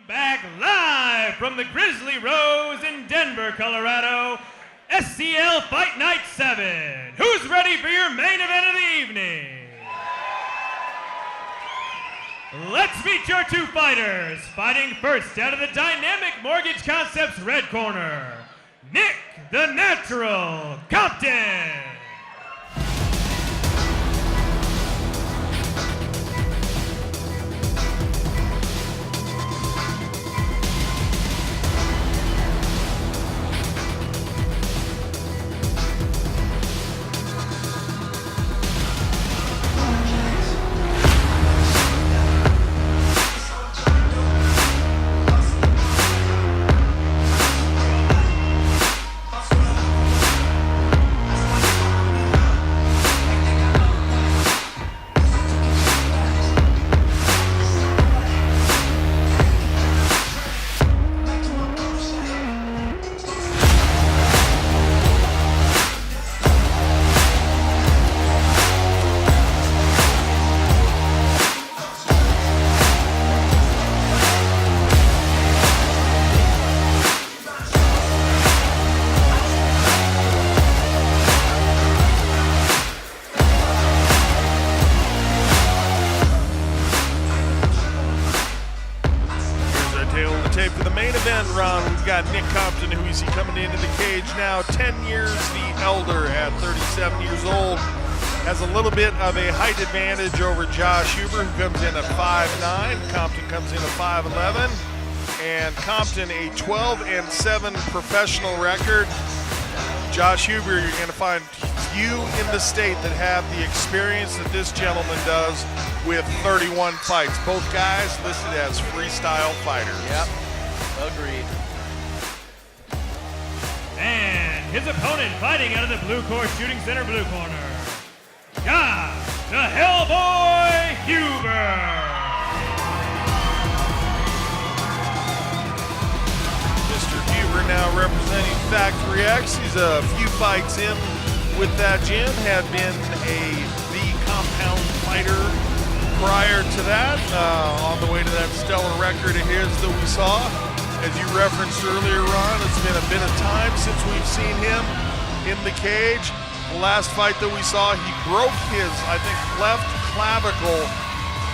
Back live from the Grizzly Rose in Denver, Colorado, SCL Fight Night 7. Who's ready for your main event of the evening? Let's meet your two fighters. Fighting first out of the Dynamic Mortgage Concepts red corner, Nick the Natural Compton. For the main event round, we've got Nick Compton, who we see coming into the cage now, 10 years the elder at 37 years old. Has a little bit of a height advantage over Josh Huber, who comes in at 5'9". Compton comes in at 5'11". And Compton, a 12-7 professional record. Josh Huber, you're going to find few in the state that have the experience that this gentleman does with 31 fights. Both guys listed as freestyle fighters. Yep. Agreed. And his opponent fighting out of the blue court shooting center blue corner, Josh the Hellboy Huber. Mr. Huber now representing Factory X. He's a few fights in with that gym, had been the compound fighter prior to that, on the way to that stellar record of his that we saw. As you referenced earlier, Ron, it's been a bit of time since we've seen him in the cage. The last fight that we saw, he broke his, I think, left clavicle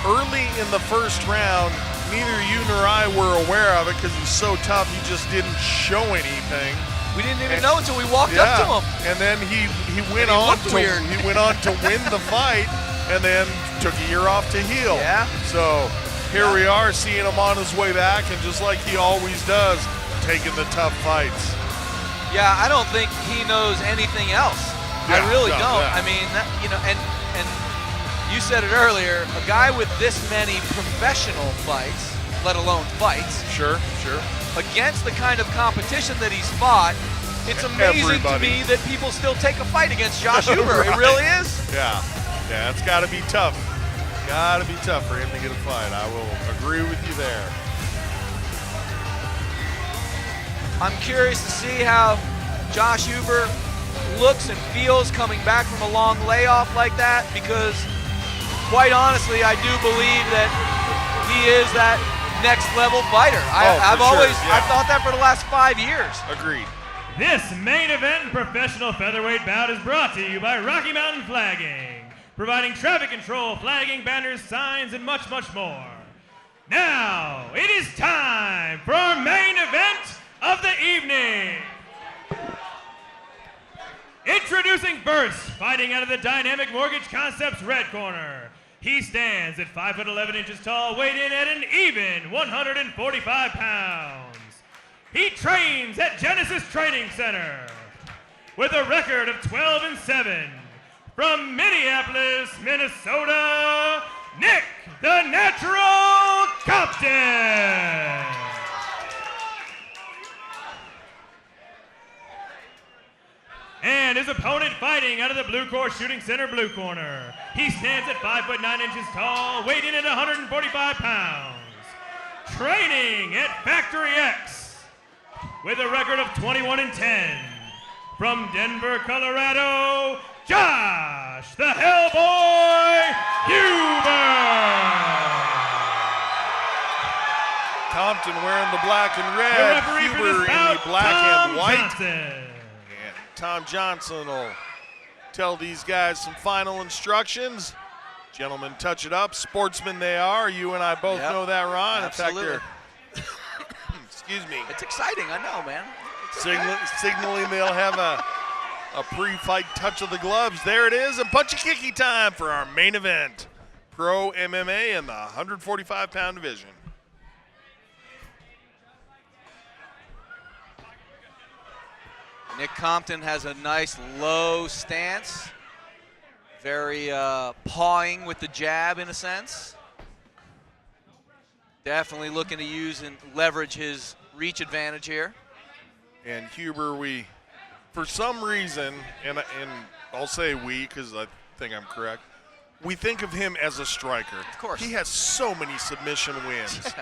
early in the first round. Neither you nor I were aware of it because he's so tough, he just didn't show anything. We didn't even know until we walked up to him. And then he went on to win the fight, and then took a year off to heal. Yeah. So here we are seeing him on his way back, and just like he always does, taking the tough fights. Yeah, I don't think he knows anything else. I really don't. Yeah. I mean, and you said it earlier, a guy with this many professional fights, let alone fights. Sure. Against the kind of competition that he's fought, it's amazing to me that people still take a fight against Josh Huber. Right. It really is. Yeah, it's got to be tough. Got to be tough for him to get a fight. I will agree with you there. I'm curious to see how Josh Huber looks and feels coming back from a long layoff like that, because quite honestly, I do believe that he is that next level fighter. I've thought that for the last 5 years. Agreed. This main event professional featherweight bout is brought to you by Rocky Mountain Flagging, providing traffic control, flagging, banners, signs, and much, much more. Now, it is time for our main event of the evening. Introducing first, fighting out of the Dynamic Mortgage Concepts red corner. He stands at 5'11" tall, weighed in at an even 145 pounds. He trains at Genesis Training Center with a record of 12-7. From Minneapolis, Minnesota, Nick the Natural Compton. And his opponent fighting out of the blue court shooting center blue corner. He stands at 5'9" tall, weighed in at 145 pounds. Training at Factory X with a record of 21-10. From Denver, Colorado, Josh the Hellboy Huber. Compton wearing the black and The red, referee for Huber this in bout, the black Tom and white. Johnson. And Tom Johnson will tell these guys some final instructions. Gentlemen, touch it up. Sportsmen they are. You and I both know that, Ron. Absolutely. In fact, excuse me. It's exciting, I know, man. Signaling they'll have a pre-fight touch of the gloves. There it is, and punchy-kicky time for our main event. Pro MMA in the 145-pound division. Nick Compton has a nice low stance. Very pawing with the jab in a sense. Definitely looking to use and leverage his reach advantage here. And Huber, for some reason, and I'll say we because I think I'm correct, we think of him as a striker. Of course. He has so many submission wins.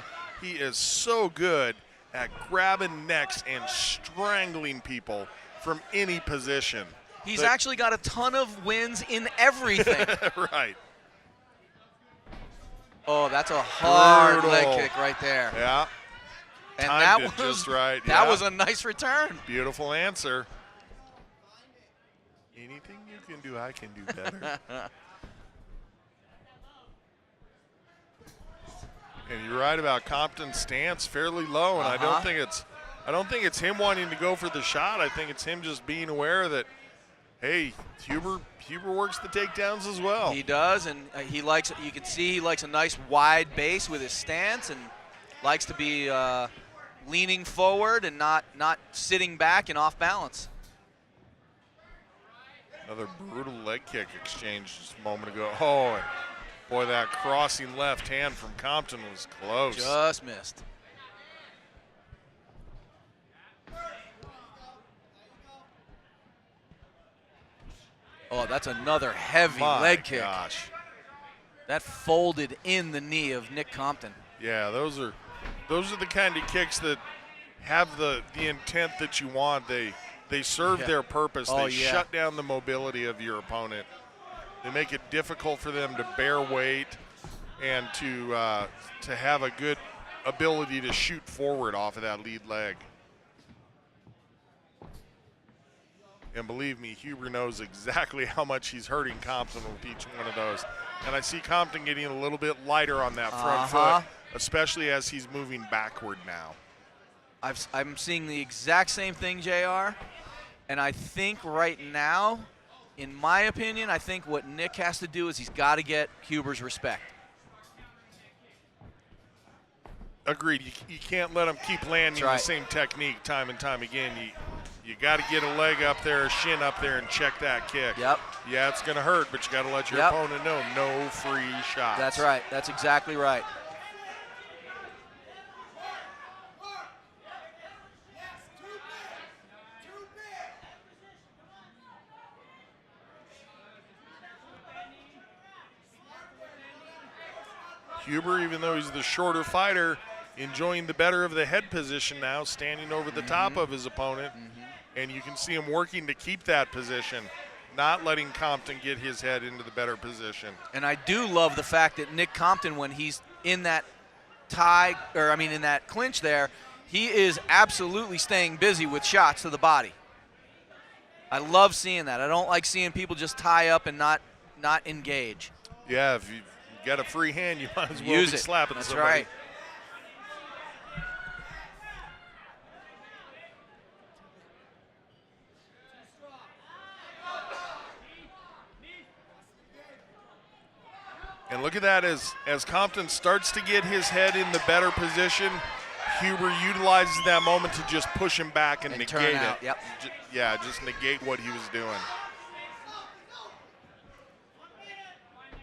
He is so good at grabbing necks and strangling people from any position. He's actually got a ton of wins in everything. Right. Oh, that's a hard Brutal. leg kick right there. Yeah. And Timed that it was just right. That Yeah. was a nice return. Beautiful answer. Anything you can do, I can do better. And you're right about Compton's stance, fairly low, and I don't think it's him wanting to go for the shot. I think it's him just being aware that, hey, Huber works the takedowns as well. He does, and he likes. You can see he likes a nice wide base with his stance, and likes to be leaning forward and not sitting back and off balance. Another brutal leg kick exchange just a moment ago. Oh, and boy, that crossing left hand from Compton was close. Just missed. Oh, that's another heavy leg kick. Gosh. That folded in the knee of Nick Compton. Yeah, those are the kind of kicks that have the intent that you want. They serve their purpose. They shut down the mobility of your opponent. They make it difficult for them to bear weight and to have a good ability to shoot forward off of that lead leg. And believe me, Huber knows exactly how much he's hurting Compton with each one of those. And I see Compton getting a little bit lighter on that front foot, especially as he's moving backward now. I'm seeing the exact same thing, JR. And I think right now, in my opinion, I think what Nick has to do is he's got to get Huber's respect. Agreed. You can't let him keep landing the same technique time and time again. You got to get a leg up there, a shin up there, and check that kick. Yep. Yeah, it's going to hurt, but you got to let your opponent know no free shots. That's right. That's exactly right. Huber, even though he's the shorter fighter, enjoying the better of the head position now, standing over the top of his opponent. And you can see him working to keep that position, not letting Compton get his head into the better position. And I do love the fact that Nick Compton, when he's in that in that clinch there, he is absolutely staying busy with shots to the body. I love seeing that. I don't like seeing people just tie up and not engage. Yeah, if you got a free hand, you might as well Use be it. slapping That's somebody. right. And look at that, as Compton starts to get his head in the better position, Huber utilizes that moment to just push him back and negate turn it. out, yep. Just negate what he was doing.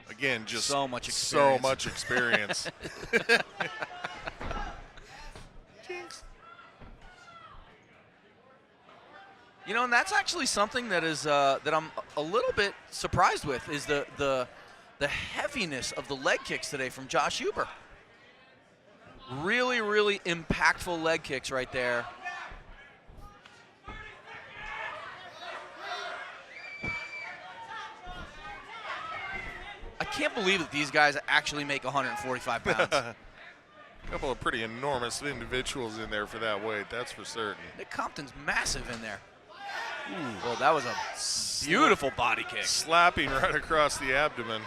Again, just so much experience. Jinx. You know, and that's actually something that is that I'm a little bit surprised with is the heaviness of the leg kicks today from Josh Huber. Really, really impactful leg kicks right there. I can't believe that these guys actually make 145 pounds. A couple of pretty enormous individuals in there for that weight, that's for certain. Nick Compton's massive in there. Ooh. Well, that was a beautiful body kick. Slapping right across the abdomen.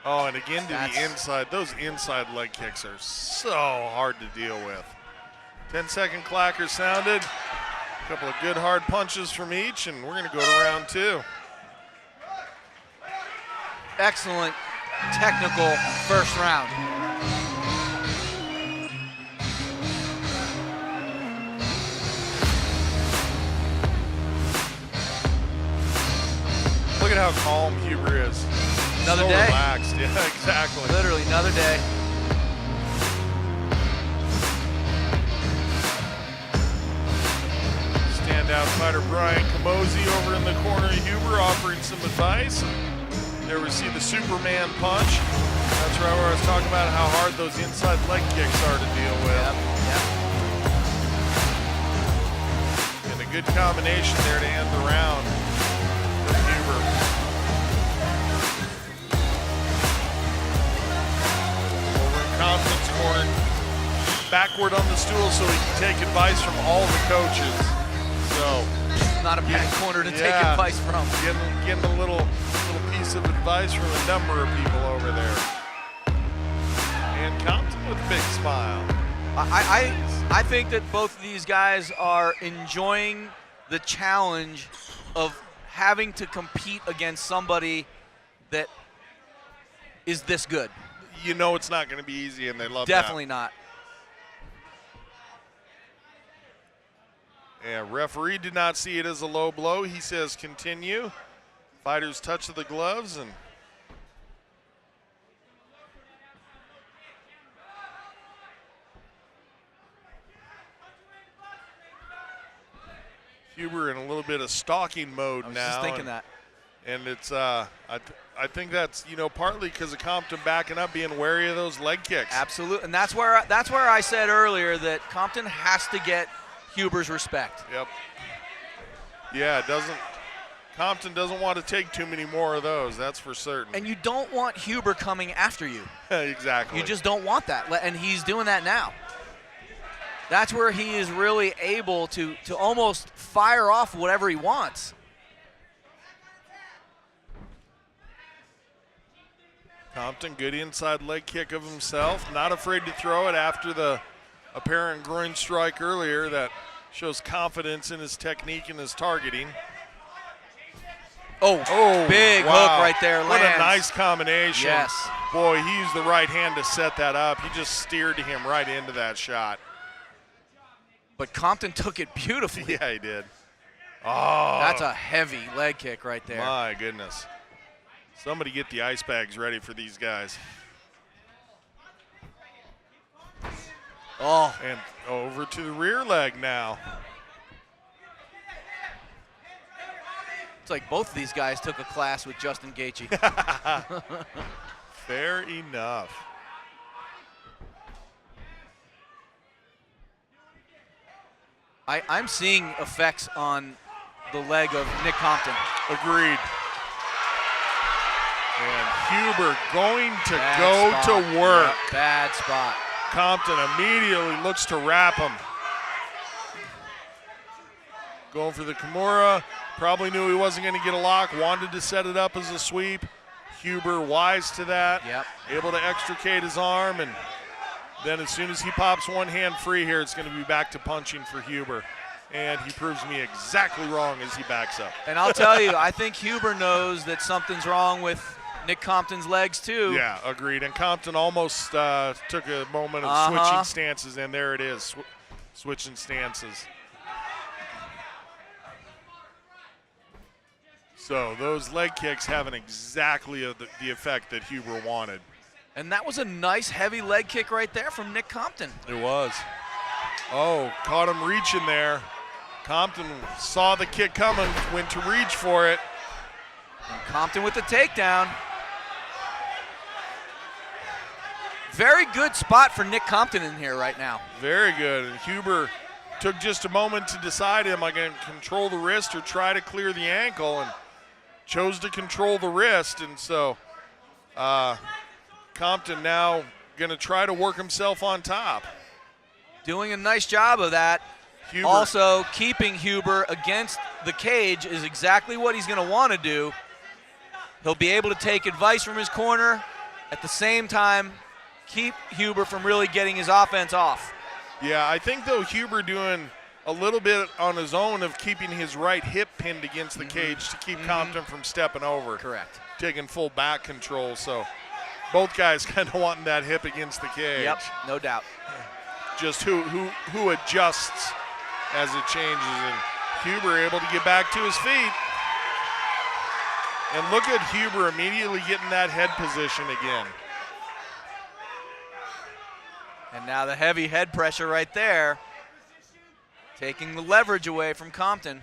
Oh, and again to the inside. Those inside leg kicks are so hard to deal with. 10-second clacker sounded. A couple of good hard punches from each, and we're going to go to round 2. Excellent technical first round. Look at how calm Huber is. Another so day. Relaxed. Yeah, exactly. Literally another day. Standout fighter Brian Camozzi over in the corner of Huber offering some advice. There we see the Superman punch. That's right where I was talking about how hard those inside leg kicks are to deal with. Yep. And a good combination there to end the round for Huber. Over in Compton's corner, backward on the stool so he can take advice from all the coaches. So, not a bad corner to take advice from. Getting a little piece of advice from a number of people over there. And Compton with a big smile. I think that both of these guys are enjoying the challenge of having to compete against somebody that is this good. You know it's not going to be easy, and they love Definitely that. not. Yeah, referee did not see it as a low blow. He says continue. Fighters touch of the gloves, and Huber in a little bit of stalking mode now. I was just thinking that. And it's I think that's, you know, partly because of Compton backing up, being wary of those leg kicks. Absolutely, and that's where I said earlier that Compton has to get Huber's respect. Yep. Yeah, Compton doesn't want to take too many more of those, that's for certain. And you don't want Huber coming after you. Exactly. You just don't want that, and he's doing that now. That's where he is really able to almost fire off whatever he wants. Compton, good inside leg kick of himself. Not afraid to throw it after the apparent groin strike earlier. That shows confidence in his technique and his targeting. Oh, big wow. hook right there. What lands. a nice combination. Yes. Boy, he used the right hand to set that up. He just steered him right into that shot. But Compton took it beautifully. Yeah, he did. Oh. That's a heavy leg kick right there. My goodness. Somebody get the ice bags ready for these guys. Oh. And over to the rear leg now. It's like both of these guys took a class with Justin Gaethje. Fair enough. I'm seeing effects on the leg of Nick Compton. Agreed. And Huber going to Bad spot. to work. Yep, bad spot. Compton immediately looks to wrap him. Going for the Kimura. Probably knew he wasn't going to get a lock. Wanted to set it up as a sweep. Huber wise to that. Yep. Able to extricate his arm. And then as soon as he pops one hand free here, it's going to be back to punching for Huber. And he proves me exactly wrong as he backs up. And I'll tell you, I think Huber knows that something's wrong with Nick Compton's legs too. Yeah, agreed. And Compton almost took a moment of switching stances, and there it is, switching stances. So those leg kicks having exactly the effect that Huber wanted. And that was a nice heavy leg kick right there from Nick Compton. It was. Oh, caught him reaching there. Compton saw the kick coming, went to reach for it. And Compton with the takedown. Very good spot for Nick Compton in here right now. Very good. And Huber took just a moment to decide, am I going to control the wrist or try to clear the ankle, and chose to control the wrist. And so Compton now going to try to work himself on top. Doing a nice job of that. Huber. Also, keeping Huber against the cage is exactly what he's going to want to do. He'll be able to take advice from his corner, at the same time keep Huber from really getting his offense off. Yeah, I think, though, Huber doing a little bit on his own of keeping his right hip pinned against the cage to keep Compton from stepping over. Correct. Taking full back control, so both guys kind of wanting that hip against the cage. Yep, no doubt. Just who adjusts as it changes, and Huber able to get back to his feet. And look at Huber immediately getting that head position again. And now the heavy head pressure right there, taking the leverage away from Compton.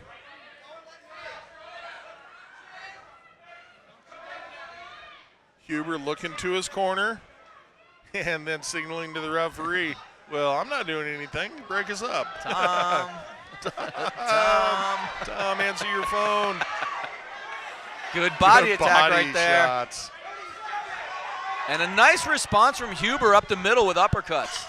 Huber looking to his corner and then signaling to the referee, well, I'm not doing anything. Break us up. Tom. Tom, answer your phone. Good body Good attack body right there. shots. And a nice response from Huber up the middle with uppercuts.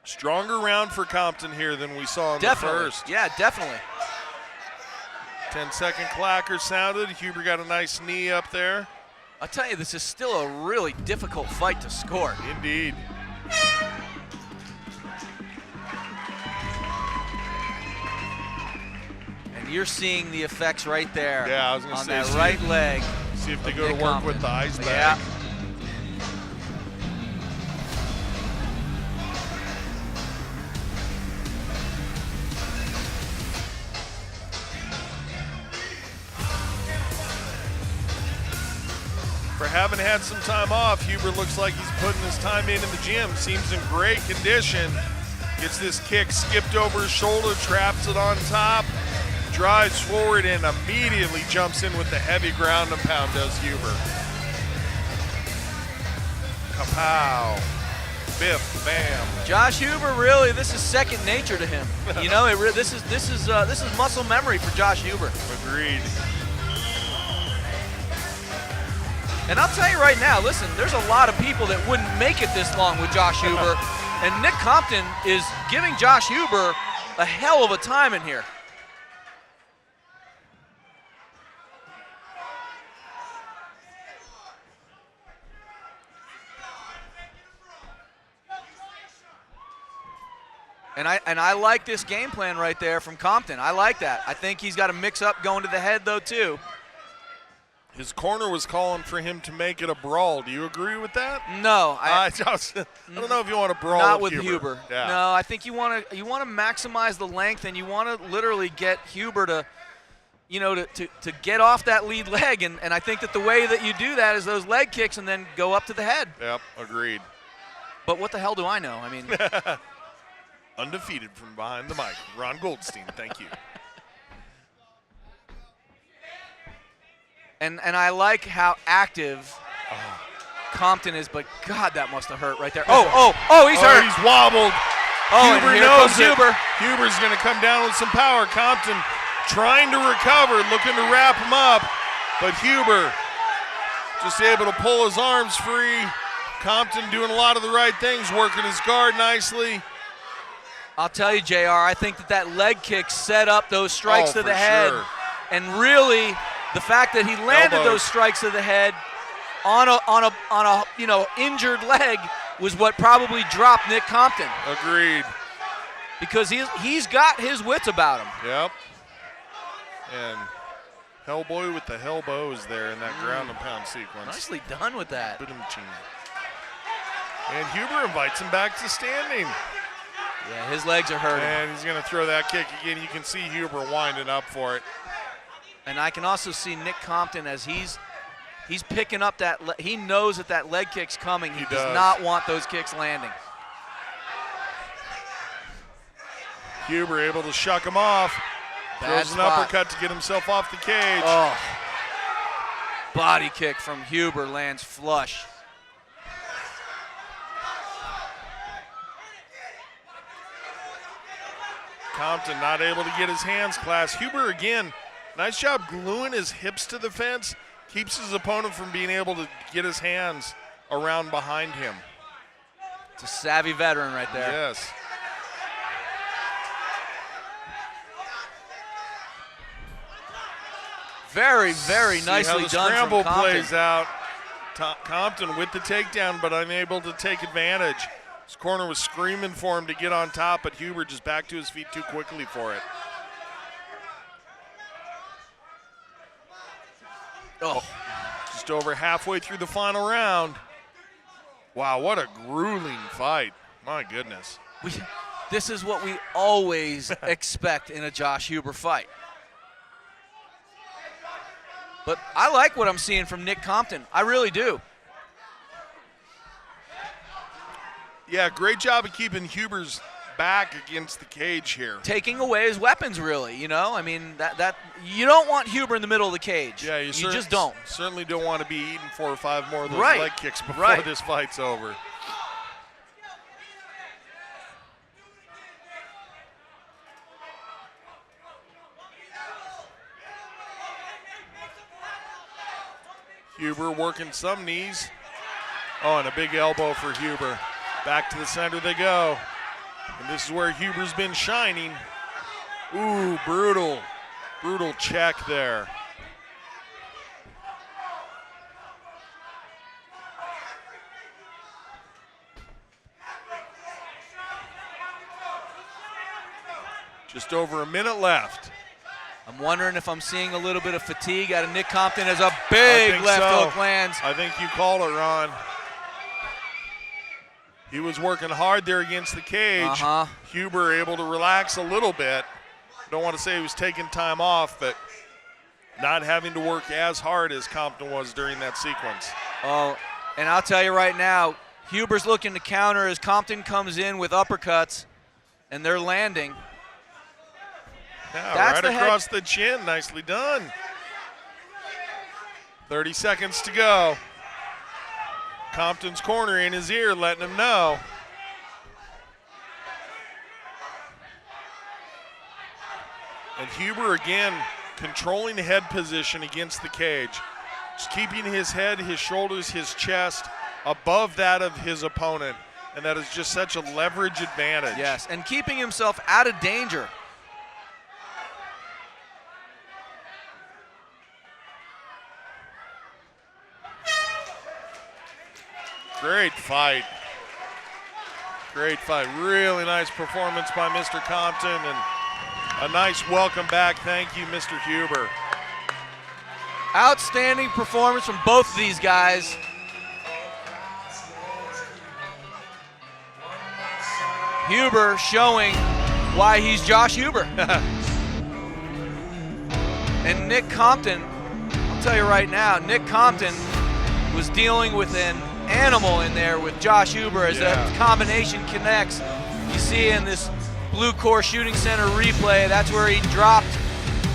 Stronger round for Compton here than we saw in the first. Yeah, definitely. 10-second clacker sounded. Huber got a nice knee up there. I'll tell you, this is still a really difficult fight to score. Indeed. And you're seeing the effects right there. Yeah, I was going to on say, that right leg. See if they of go to Nick work Compton. with the ice bag. Yeah. For having had some time off, Huber looks like he's putting his time in the gym. Seems in great condition. Gets this kick skipped over his shoulder, traps it on top, drives forward, and immediately jumps in with the heavy ground and pound, does Huber. Kapow. Biff, bam. Josh Huber, really, this is second nature to him. You know, this is muscle memory for Josh Huber. Agreed. And I'll tell you right now, listen, there's a lot of people that wouldn't make it this long with Josh Huber, and Nick Compton is giving Josh Huber a hell of a time in here. And I like this game plan right there from Compton. I like that. I think he's got a mix-up going to the head, though, too. His corner was calling for him to make it a brawl. Do you agree with that? No, I don't know if you want to brawl not with with Huber. Yeah. No, I think you want to maximize the length, and you want to literally get Huber to, you know, to get off that lead leg, and I think that the way that you do that is those leg kicks and then go up to the head. Yep, agreed. But what the hell do I know? I mean, Undefeated from behind the mic, Ron Goldstein. Thank you. and I like how active Compton is, but God, that must have hurt right there. Oh, he's hurt. He's wobbled. Oh, Huber and here knows comes it. Huber. Huber's going to come down with some power. Compton trying to recover, looking to wrap him up, but Huber just able to pull his arms free. Compton doing a lot of the right things, working his guard nicely. I'll tell you, JR, I think that leg kick set up those strikes to for the head. sure. And really, the fact that he landed Elbows. those strikes to the head on a you know, injured leg was what probably dropped Nick Compton. Agreed. Because he's got his wits about him. Yep. And Hellboy with the Hellbows there in that ground and pound sequence. Nicely done with that. Ba-dum-ching. And Huber invites him back to standing. Yeah, his legs are hurting. And he's going to throw that kick again. You can see Huber winding up for it. And I can also see Nick Compton as he's picking up that. He knows that leg kick's coming. He does not want those kicks landing. Huber able to shuck him off. Bad Throws an spot. uppercut to get himself off the cage. Oh. Body kick from Huber lands flush. Compton not able to get his hands clasped. Huber again, nice job gluing his hips to the fence, keeps his opponent from being able to get his hands around behind him. It's a savvy veteran right there. Yes. Very, very nicely See how done the scramble from Compton. plays out. Compton with the takedown, but unable to take advantage. His corner was screaming for him to get on top, but Huber just back to his feet too quickly for it. Oh, Just over halfway through the final round. Wow, what a grueling fight. My goodness. this is what we always expect in a Josh Huber fight. But I like what I'm seeing from Nick Compton. I really do. Yeah, great job of keeping Huber's back against the cage here. Taking away his weapons, really. You know, I mean, that you don't want Huber in the middle of the cage. Yeah, you just don't. Certainly don't want to be eating 4 or 5 more of those Right. leg kicks before Right. this fight's over. Huber working some knees. Oh, and a big elbow for Huber. Back to the center they go. And this is where Huber's been shining. Ooh, brutal check there. Just over a minute left. I'm wondering if I'm seeing a little bit of fatigue out of Nick Compton as a big think left so. hook lands. I think you called it, Ron. He was working hard there against the cage. Huber able to relax a little bit. Don't want to say he was taking time off, but not having to work as hard as Compton was during that sequence. Oh, and I'll tell you right now, Huber's looking to counter as Compton comes in with uppercuts, and they're landing. Yeah, That's right the head- across the chin. Nicely done. 30 seconds to go. Compton's corner in his ear letting him know. And Huber again controlling the head position against the cage. Just keeping his head, his shoulders, his chest above that of his opponent. And that is just such a leverage advantage. Yes, and keeping himself out of danger. Great fight. Great fight. Really nice performance by Mr. Compton, and a nice welcome back. Thank you, Mr. Huber. Outstanding performance from both of these guys. Huber showing why he's Josh Huber. And Nick Compton, I'll tell you right now, Nick Compton was dealing with an animal in there with Josh Huber as that combination connects. You see in this Blue Core Shooting Center replay, that's where he dropped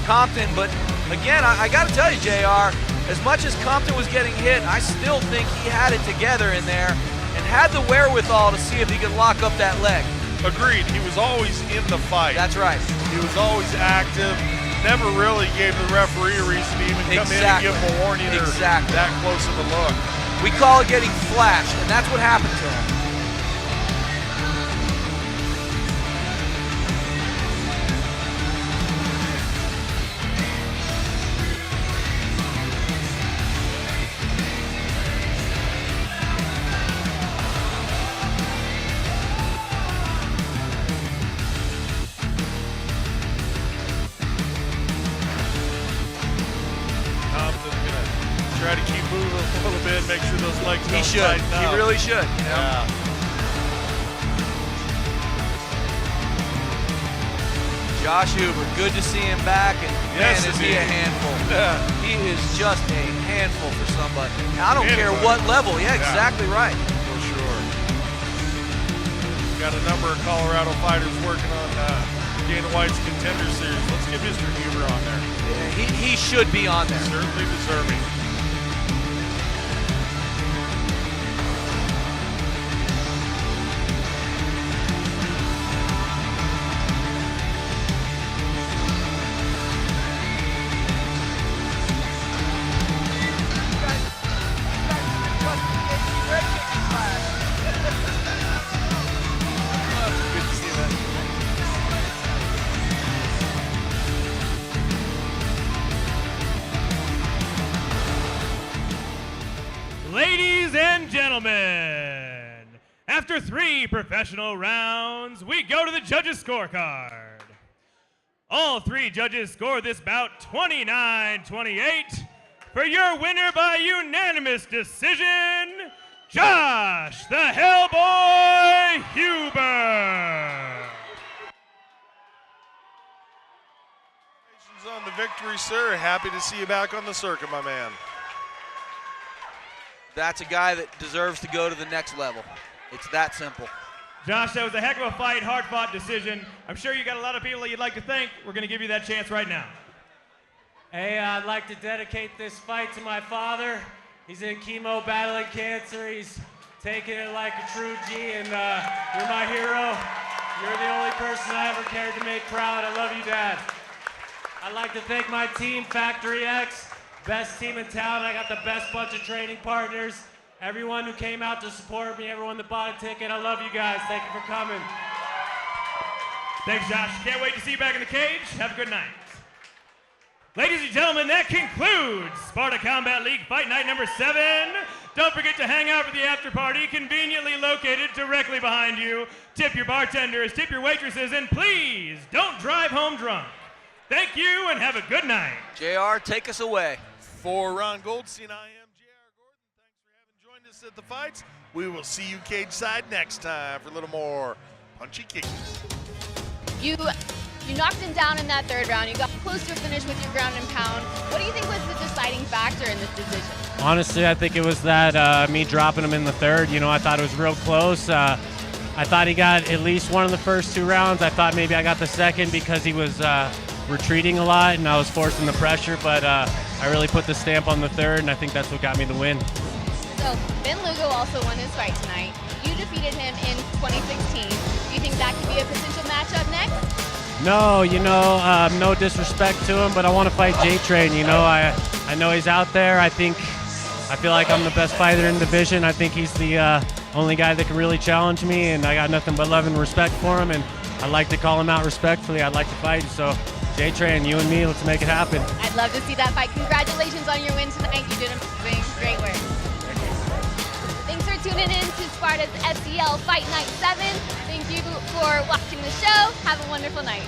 Compton. But again, I got to tell you, JR, as much as Compton was getting hit, I still think he had it together in there and had the wherewithal to see if he could lock up that leg. Agreed. He was always in the fight. That's right. He was always active. Never really gave the referee a reason to even come in and give him a warning or that close of a look. We call it getting flashed, and that's what happened to him. Try to keep moving a little bit, make sure those legs don't tighten up. He really should. You know? Yeah. Josh Huber, good to see him back, and Yes, man, is he indeed. a handful. Yeah. He is just a handful for somebody. I don't care what level. Yeah, exactly right. For sure. Got a number of Colorado fighters working on Dana White's Contender Series. Let's get Mr. Huber on there. Yeah, he should be on there. Certainly deserving. After 3 professional rounds, we go to the judges' scorecard. All 3 judges scored this bout 29-28. For your winner by unanimous decision, Josh the Hellboy Huber. Congratulations on the victory, sir. Happy to see you back on the circuit, my man. That's a guy that deserves to go to the next level. It's that simple. Josh, that was a heck of a fight, hard-fought decision. I'm sure you got a lot of people that you'd like to thank. We're going to give you that chance right now. Hey, I'd like to dedicate this fight to my father. He's in chemo battling cancer. He's taking it like a true G, and you're my hero. You're the only person I ever cared to make proud. I love you, Dad. I'd like to thank my team, Factory X. Best team in town. I got the best bunch of training partners. Everyone who came out to support me, everyone that bought a ticket, I love you guys. Thank you for coming. Thanks, Josh. Can't wait to see you back in the cage. Have a good night. Ladies and gentlemen, that concludes Sparta Combat League Fight Night number 7. Don't forget to hang out for the after party, conveniently located directly behind you. Tip your bartenders, tip your waitresses, and please don't drive home drunk. Thank you and have a good night. JR, take us away. For Ron Goldstein, I am J.R. Gordon. Thanks for having joined us at the fights. We will see you cage side next time for a little more punchy kicking. You knocked him down in that 3rd round. You got close to a finish with your ground and pound. What do you think was the deciding factor in this decision? Honestly, I think it was that me dropping him in the 3rd. You know, I thought it was real close. I thought he got at least one of the first 2 rounds. I thought maybe I got the 2nd because he was retreating a lot and I was forcing the pressure, but I really put the stamp on the 3rd, and I think that's what got me the win. So, Ben Lugo also won his fight tonight. You defeated him in 2016. Do you think that could be a potential matchup next? No, you know, no disrespect to him, but I want to fight J-Train. You know, I know he's out there. I feel like I'm the best fighter in the division. I think he's the only guy that can really challenge me, and I got nothing but love and respect for him, and I'd like to call him out respectfully. I'd like to fight him. So, J-Train, you and me, let's make it happen. I'd love to see that fight. Congratulations on your win tonight. You did amazing. Great work. Thanks for tuning in to Sparta's SCL Fight Night 7. Thank you for watching the show. Have a wonderful night.